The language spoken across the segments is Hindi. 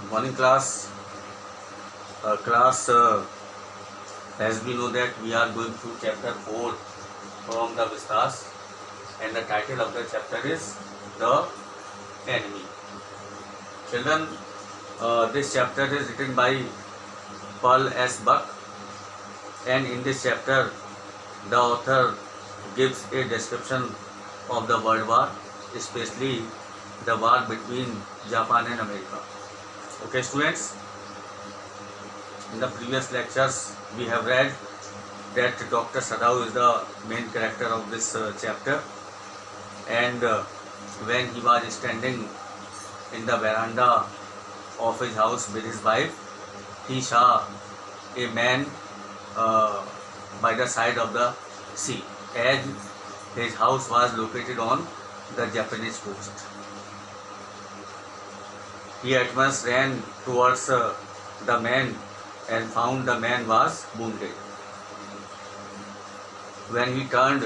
Morning class. As we know that we are going through chapter 4 from the Vistas, and the title of the chapter is The Enemy. Children, this chapter is written by Paul S. Buck, and in this chapter the author gives a description of the World War, especially the war between Japan and America. Okay students, in the previous lectures we have read that Dr. Sadao is the main character of this chapter, and when he was standing in the veranda of his house with his wife, he saw a man by the side of the sea, as his house was located on the Japanese coast. He at once ran towards the man and found the man was wounded. When he turned,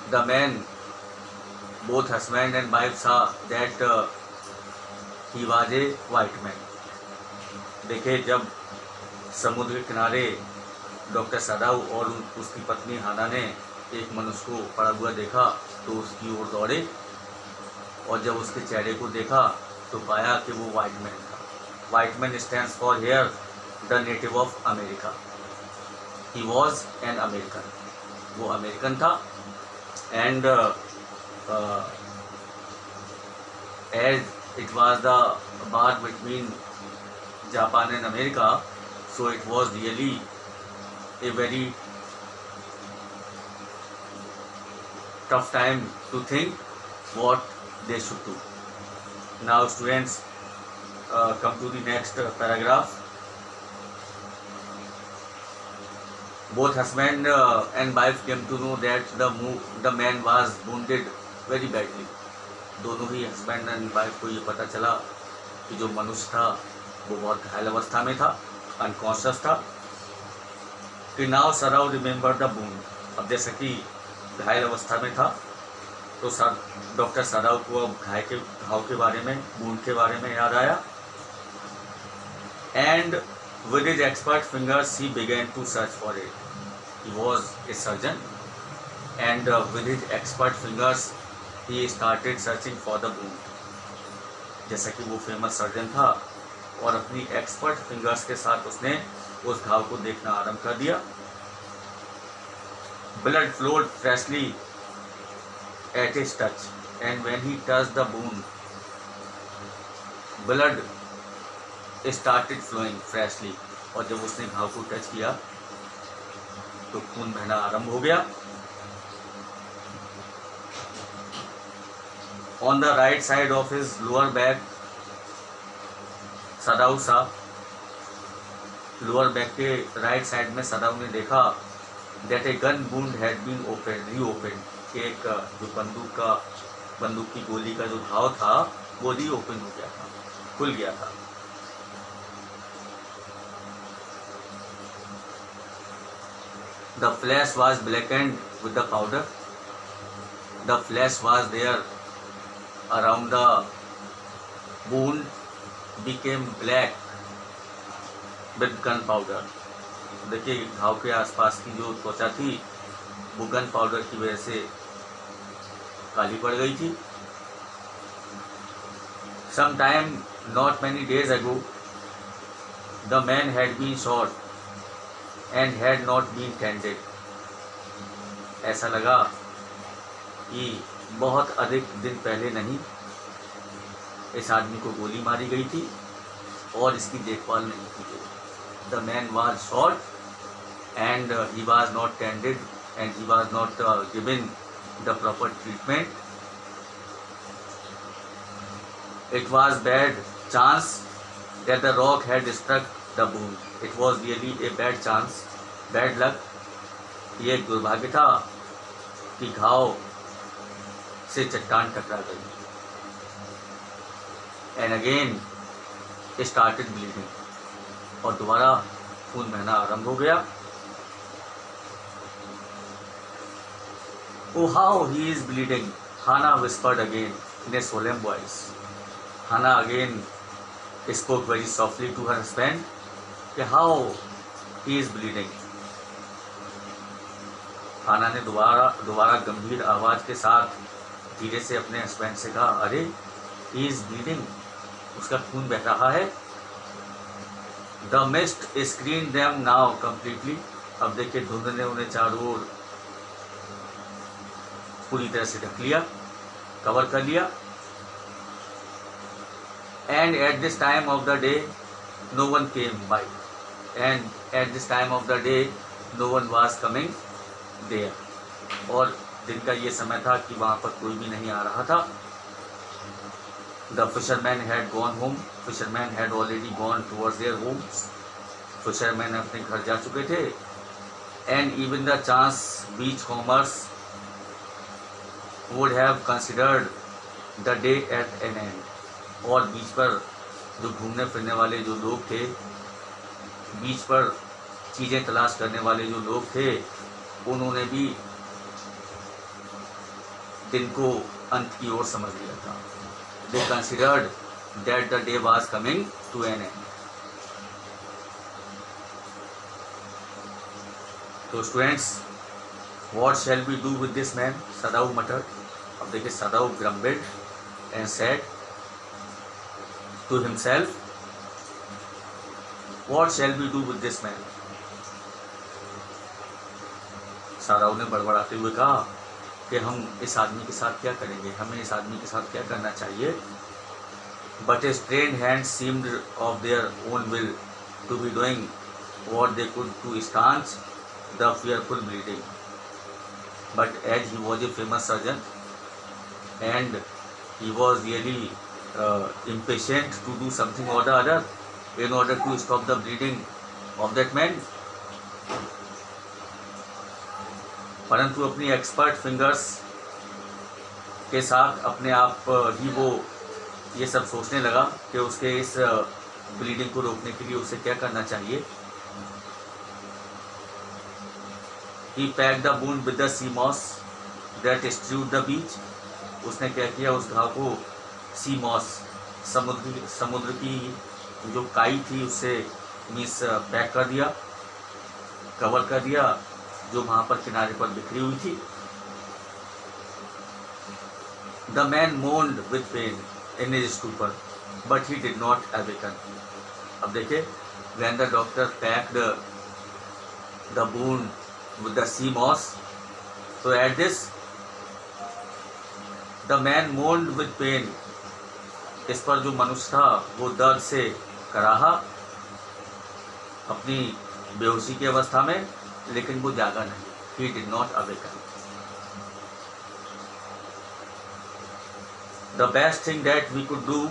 the man, both husband and wife, saw that he was a white man. देखे, जब समुद्र के किनारे डॉक्टर सदाऊ और उसकी पत्नी हाना ने एक मनुष्य को पड़ा हुआ देखा तो उसकी ओर दौड़े, और जब उसके चेहरे को देखा तो पाया कि वो वाइट मैन था. White man stands for here the native of America. He was an American. वो अमेरिकन था. And as it was the war between Japan and America, so it was really a very tough time to think what they should do. Now students, come to the next paragraph. Both husband and wife came to know that the man was wounded very badly. दोनों ही हस्बैंड एंड वाइफ को ये पता चला कि जो मनुष्य था वो बहुत घायल अवस्था में था, अनकॉन्शियस था. कि नाउ सराउ रिमेंबर द वुंड. अब जैसे कि घायल अवस्था में था तो डॉक्टर सराउ को अब घाव के बारे में, वुंड के बारे में याद आया. And with his expert fingers he began to search for it. He was a surgeon, and with his expert fingers he started searching for the wound. जैसा कि वो फेमस सर्जन था और अपनी एक्सपर्ट फिंगर्स के साथ उसने उस घाव को देखना आरंभ कर दिया. Blood flowed freshly at his touch, and when he touch the wound, blood started flowing freshly. और जब उसने घाव को टच किया तो खून बहना आरंभ हो गया. On the right side of his lower back, Sadau सा, लोअर बैक के राइट साइड में सदाऊ ने देखा that a gun wound had been reopen. एक जो बंदूक की गोली का जो घाव था वो रीओपन हो गया था, खुल गया था. The flesh was blackened with the powder. The flesh was there around the wound became black with gunpowder. देखिए, घाव के आसपास की जो त्वचा थी वो गन पाउडर की वजह से काली पड़ गई थी. Some time, not many days ago, the man had been shot and had not been tended. ऐसा लगा कि बहुत अधिक दिन पहले नहीं इस आदमी को गोली मारी गई थी और इसकी देखभाल नहीं की गई. The man was shot and he was not tended and he was not given the proper treatment. It was bad chance that the rock had struck the wound. It was really a bad chance, bad luck. ये एक दुर्भाग्य था कि घाव से चट्टान टकरा गई. And again started bleeding. और दोबारा खून बहना आरंभ हो गया. Oh, how he is bleeding, Hannah whispered again in a solemn voice. Hannah again spoke very softly to her husband कि how he is bleeding. हाना ने दोबारा गंभीर आवाज के साथ धीरे से अपने हस्बैंड से कहा, अरे he is bleeding, उसका खून बह रहा है. The mist screened them now completely. अब देखिए धुंध ने उन्हें चारों ओर पूरी तरह से ढक लिया, कवर कर लिया. And at this time of the day no one came by. And at this time of the day no one was coming there. और दिन का ये समय था कि वहाँ पर कोई भी नहीं आ रहा था. The fishermen had gone home. Fishermen had already gone towards their homes. Fishermen अपने घर जा चुके थे. And even the chance beachcombers would have considered the day at an end. और बीच पर जो घूमने फिरने वाले जो लोग थे, बीच पर चीज़ें तलाश करने वाले जो लोग थे, उन्होंने भी दिन को अंत की ओर समझ लिया था. They considered that the day was coming to an end. तो students, what shall we do with this man? सदाऊ muttered. अब देखिए सदाऊ grumbled and said to himself, what shall we do with this man? सदाऊ ने बड़बड़ाते हुए कहा कि हम इस आदमी के साथ क्या करेंगे, हमें इस आदमी के साथ क्या करना चाहिए. But a strained hand seemed of their own will to be doing what they could to stanch the fearful bleeding. But as he was a famous surgeon and he was really impatient to do something or the other in order to stop the bleeding of that man, परंतु अपनी एक्सपर्ट फिंगर्स के साथ अपने आप ही वो ये सब सोचने लगा कि उसके इस ब्लीडिंग को रोकने के लिए उसे क्या करना चाहिए. He packed the wound with the sea moss that strewed the beach. उसने क्या किया, उस घाव को सी मॉस, समुद्र की जो काई थी उससे मीन्स पैक कर दिया, कवर कर दिया, जो वहाँ पर किनारे पर बिखरी हुई थी. The man moaned with pain in his stupor, but he did not awaken. अब देखिए, when the doctor packed the wound with the sea moss, so at this the man moaned with pain. इस पर जो मनुष्य था वो दर्द से कराहा अपनी बेहोशी की अवस्था में, लेकिन वो जागा नहीं. He did not awaken. The best thing that we could do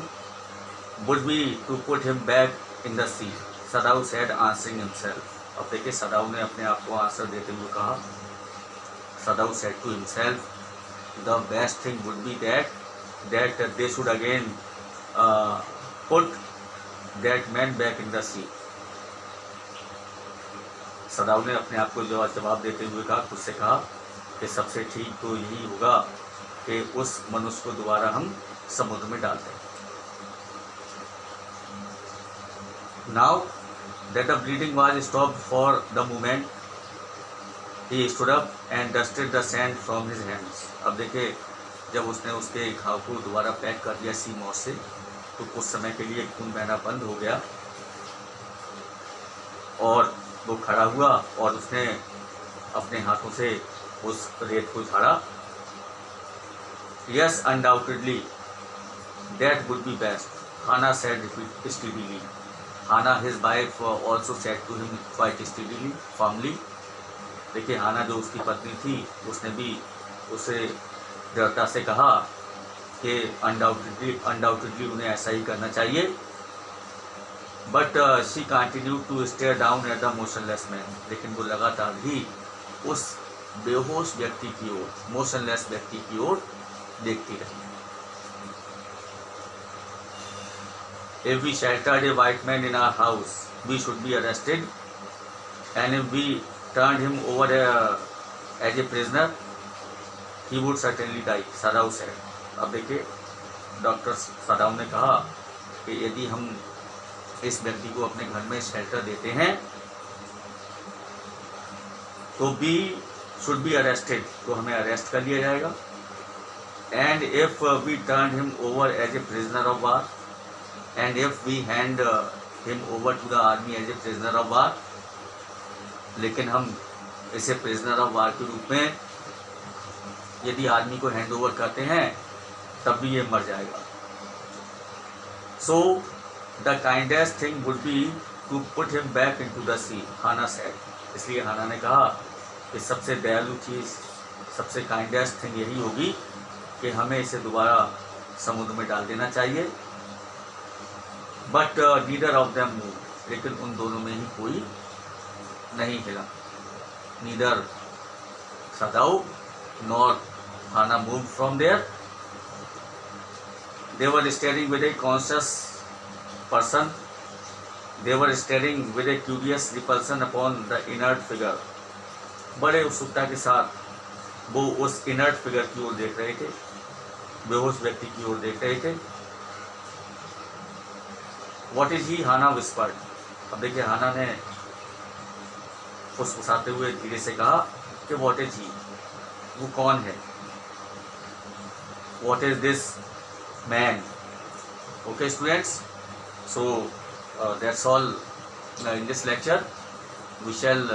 would be to put him back in the sea. सदाऊ said, answering himself. अब देखिए सदाऊ ने अपने आप को आंसर देते हुए कहा. सदाऊ said to himself, the best thing would be that they should again put that man back in the sea. सदाऊ ने अपने आप को जवाब देते हुए कहा, खुद से कहा कि सबसे ठीक तो यही होगा कि उस मनुष्य को दोबारा हम समुद्र में डाल दें. Now that the bleeding was stopped for the moment, he stood up and dusted the sand from his hands. अब देखिए, जब उसने उसके घाव को दोबारा पैक कर दिया सी मॉस से, तो कुछ समय के लिए खून बहना बंद हो गया और वो खड़ा हुआ और उसने अपने हाथों से उस रेत को झाड़ा. Yes, undoubtedly, that would be best, Hannah said steadily. Hannah, his wife, also said to him quite steadily, firmly. देखिए, हाना जो उसकी पत्नी थी, उसने भी उसे दृढ़ता से कहा कि अनडाउटेडली उन्हें ऐसा ही करना चाहिए. But she continued to stare down at the motionless man. लेकिन वो लगातार ही उस बेहोश व्यक्ति की ओर, मोशनलेस व्यक्ति की ओर देखती रही. If we sheltered a white man in our house, we should be arrested, and if we turned him over as a prisoner, he would certainly die, सदाऊ said. अब देखिए, डॉक्टर सदाऊ ने कहा कि यदि हम इस व्यक्ति को अपने घर में शेल्टर देते हैं तो बी शुड बी अरेस्टेड, तो हमें अरेस्ट कर लिया जाएगा। And if we turn him over as a prisoner of war, and if we hand him over to the army as a prisoner of war, लेकिन हम इसे प्रिजनर ऑफ वार के रूप में यदि आर्मी को हैंड ओवर करते हैं तब भी ये मर जाएगा। So the kindest thing would be to put him back into the sea, Hana said. इसलिए हाना ने कहा कि सबसे दयालु चीज़, सबसे काइंडेस्ट थिंग यही होगी कि हमें इसे दोबारा समुद्र में डाल देना चाहिए। But neither of them move, लेकिन उन दोनों में ही कोई नहीं हिला। Neither Sadao nor Hana move from there, they were staring with a conscious person, they were staring with a curious repulsion upon the inert figure। बड़े उत्सुकता के साथ वो उस inert figure की ओर देख रहे थे, बेहोश व्यक्ति की ओर देख रहे थे। What is he? Hana whispered। अब देखिए हाना ने फुसफुसाते हुए धीरे से कहा कि what is he? वो कौन है? What is this man? Okay students, so that's all in this lecture. We shall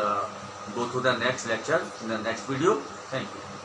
go to the next lecture in the next video. Thank you.